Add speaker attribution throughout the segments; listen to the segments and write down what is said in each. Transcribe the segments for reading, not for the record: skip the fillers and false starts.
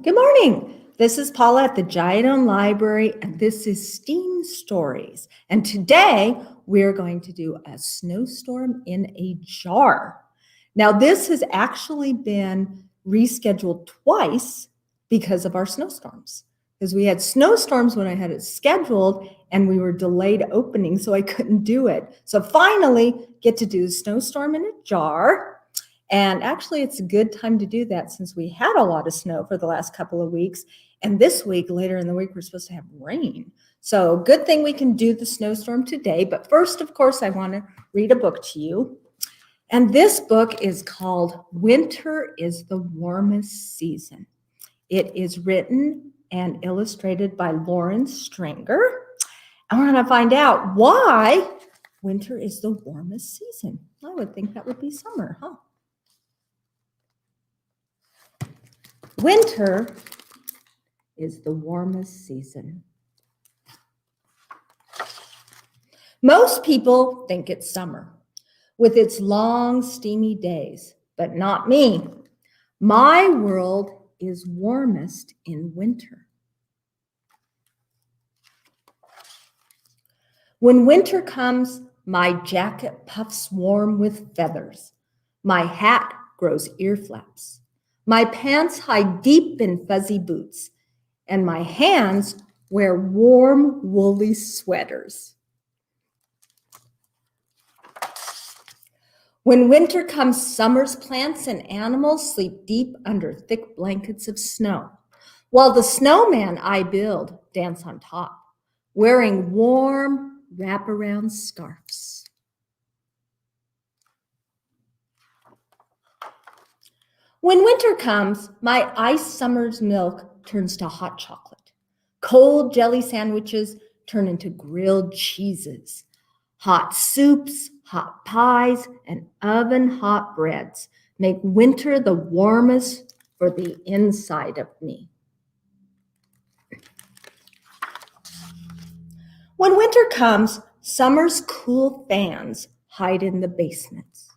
Speaker 1: Good morning. This is Paula at the Giant Library, and this is S.T.E.A.M Stories. And today we're going to do a snowstorm in a jar. Now, this has actually been rescheduled twice because of our snowstorms. Because we had snowstorms when I had it scheduled, and we were delayed opening, so I couldn't do it. So finally, get to do the snowstorm in a jar. And actually, it's a good time to do that since we had a lot of snow for the last couple of weeks. And this week, later in the week, we're supposed to have rain. So good thing we can do the snowstorm today. But first, of course, I want to read a book to you. And this book is called Winter is the Warmest Season. It is written and illustrated by Lauren Stringer. And we're going to find out why winter is the warmest season. I would think that would be summer, huh? Winter is the warmest season. Most people think it's summer with its long, steamy days, but not me. My world is warmest in winter. When winter comes, my jacket puffs warm with feathers. My hat grows ear flaps. My pants hide deep in fuzzy boots, and my hands wear warm, woolly sweaters. When winter comes, summer's plants and animals sleep deep under thick blankets of snow, while the snowman I build dance on top, wearing warm wraparound scarves. When winter comes, my iced summer's milk turns to hot chocolate. Cold jelly sandwiches turn into grilled cheeses. Hot soups, hot pies, and oven-hot breads make winter the warmest for the inside of me. When winter comes, summer's cool fans hide in the basements,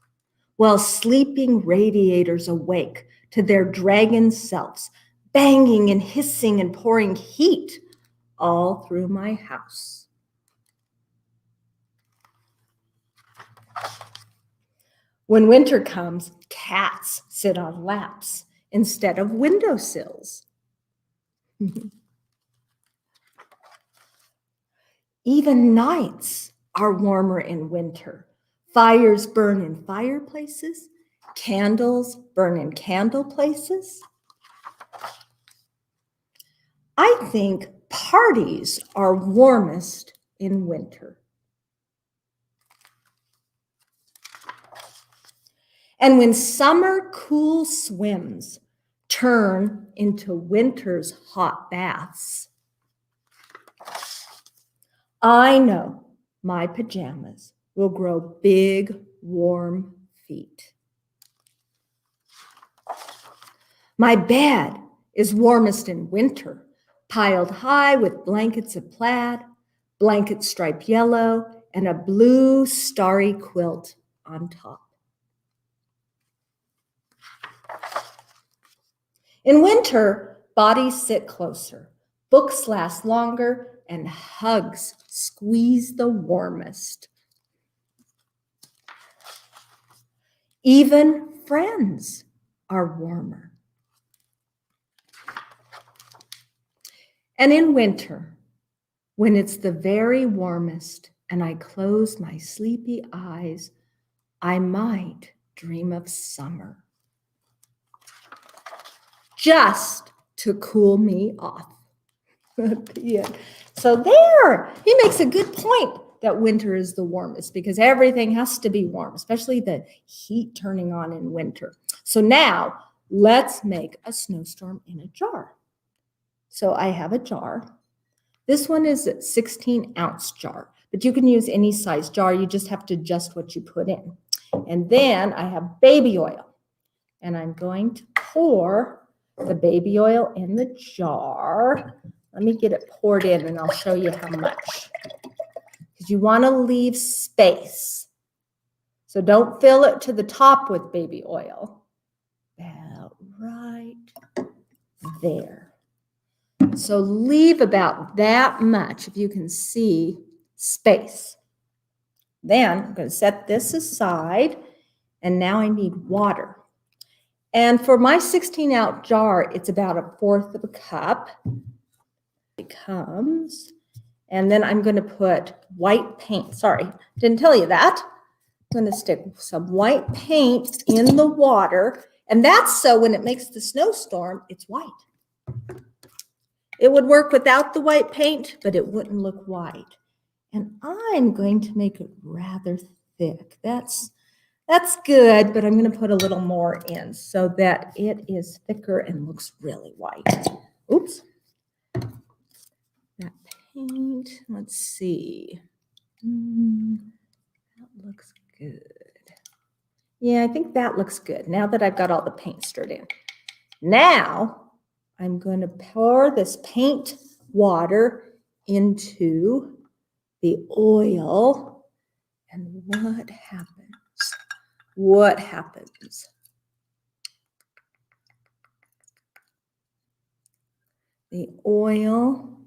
Speaker 1: while sleeping radiators awake to their dragon selves, banging and hissing and pouring heat all through my house. When winter comes, cats sit on laps instead of windowsills. Even nights are warmer in winter. Fires burn in fireplaces. Candles burn in candle places. I think parties are warmest in winter. And when summer cool swims turn into winter's hot baths, I know my pajamas will grow big, warm feet. My bed is warmest in winter, piled high with blankets of plaid, blankets striped yellow, and a blue starry quilt on top. In winter, bodies sit closer, books last longer, and hugs squeeze the warmest. Even friends are warmer. And in winter, when it's the very warmest and I close my sleepy eyes, I might dream of summer, just to cool me off. Yeah. So there, he makes a good point that winter is the warmest because everything has to be warm, especially the heat turning on in winter. So now let's make a snowstorm in a jar. So I have a jar. This one is a 16-ounce jar, but you can use any size jar. You just have to adjust what you put in. And then I have baby oil, and I'm going to pour the baby oil in the jar. Let me get it poured in and I'll show you how much. Because you want to leave space. So don't fill it to the top with baby oil. About right there. So leave about that much, if you can see, space. Then I'm going to set this aside, and now I need water. And for my 16-ounce jar, it's about 1/4 of a cup. It comes, and then I'm going to put white paint. Sorry, didn't tell you that. I'm going to stick some white paint in the water, and that's so when it makes the snowstorm, it's white. It would work without the white paint, but it wouldn't look white. And I'm going to make it rather thick. That's good, but I'm going to put a little more in so that it is thicker and looks really white. Oops. That paint, let's see. That looks good. Yeah, I think that looks good now that I've got all the paint stirred in. Now, I'm going to pour this paint water into the oil. And what happens? What happens? The oil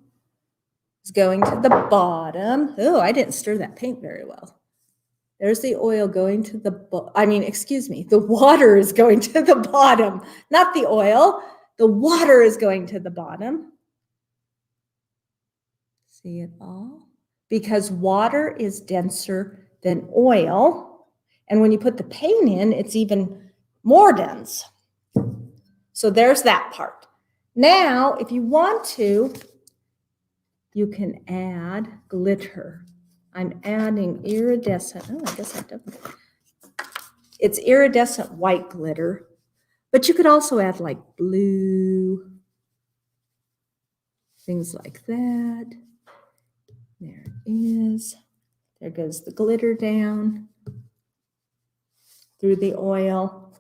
Speaker 1: is going to the bottom. Oh, I didn't stir that paint very well. There's the oil going to the, the water is going to the bottom, not the oil. The water is going to the bottom. See it all? Because water is denser than oil. And when you put the paint in, it's even more dense. So there's that part. Now, if you want to, you can add glitter. I'm adding iridescent, I guess I've done it. It's iridescent white glitter, but you could also add like blue, things like that. There it is. There goes the glitter down through the oil.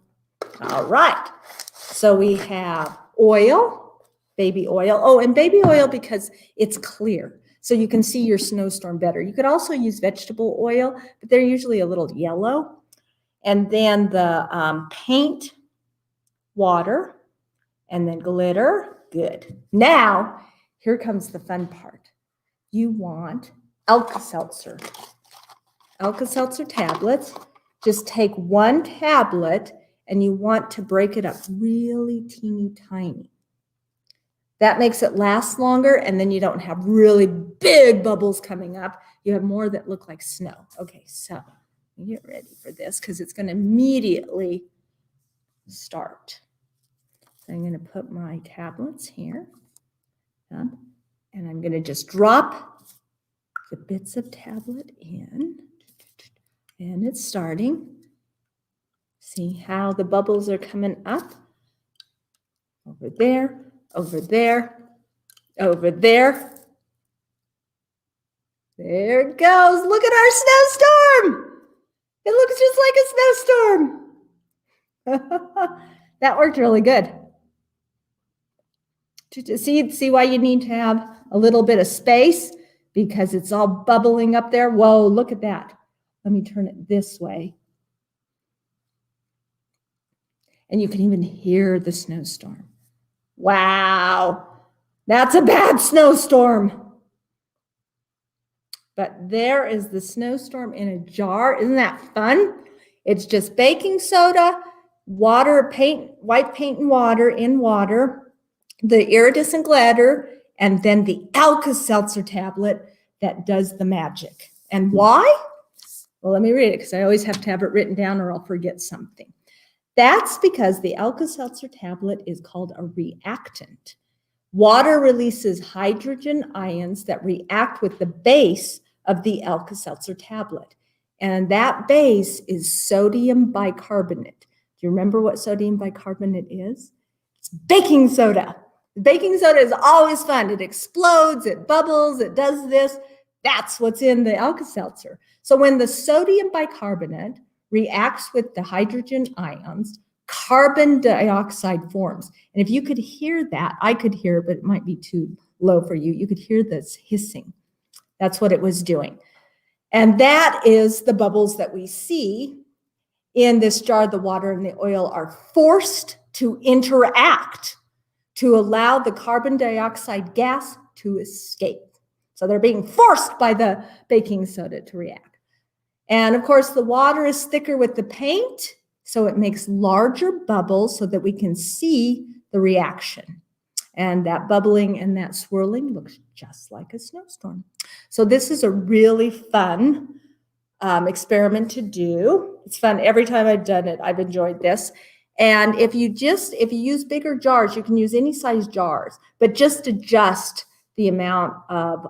Speaker 1: All right. So we have oil, baby oil. Oh, and baby oil because it's clear. So you can see your snowstorm better. You could also use vegetable oil, but they're usually a little yellow. And then the paint, water, and then glitter. Good. Now, here comes the fun part. You want Alka-Seltzer. Alka-Seltzer tablets. Just take one tablet and you want to break it up really teeny tiny. That makes it last longer, and then you don't have really big bubbles coming up. You have more that look like snow. Okay, so get ready for this because it's going to immediately start. So I'm going to put my tablets here, and I'm going to just drop the bits of tablet in, and it's starting. See how the bubbles are coming up? Over there, over there, over there. There it goes. Look at our snowstorm. It looks just like a snowstorm. That worked really good. See why you need to have a little bit of space? Because it's all bubbling up there. Whoa, look at that. Let me turn it this way. And you can even hear the snowstorm. Wow, that's a bad snowstorm. But there is the snowstorm in a jar. Isn't that fun? It's just baking soda, water, paint, white paint and water in water, the iridescent glitter, and then the Alka-Seltzer tablet that does the magic. And why? Well, let me read it because I always have to have it written down or I'll forget something. That's because the Alka-Seltzer tablet is called a reactant. Water releases hydrogen ions that react with the base of the Alka-Seltzer tablet. And that base is sodium bicarbonate. Do you remember what sodium bicarbonate is? It's baking soda. Baking soda is always fun. It explodes, it bubbles, it does this. That's what's in the Alka-Seltzer. So when the sodium bicarbonate reacts with the hydrogen ions, carbon dioxide forms. And if you could hear that, I could hear it, but it might be too low for you. You could hear this hissing. That's what it was doing. And that is the bubbles that we see in this jar. The water and the oil are forced to interact to allow the carbon dioxide gas to escape. So they're being forced by the baking soda to react. And of course, the water is thicker with the paint, so it makes larger bubbles so that we can see the reaction. And that bubbling and that swirling looks just like a snowstorm. So this is a really fun experiment to do. It's fun. Every time I've done it, I've enjoyed this. And if you use bigger jars, you can use any size jars, but just adjust the amount of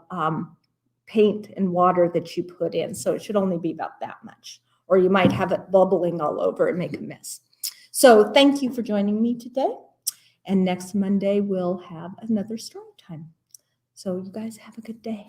Speaker 1: paint and water that you put in. So it should only be about that much, or you might have it bubbling all over and make a mess. So thank you for joining me today. And next Monday, we'll have another story time. So you guys have a good day.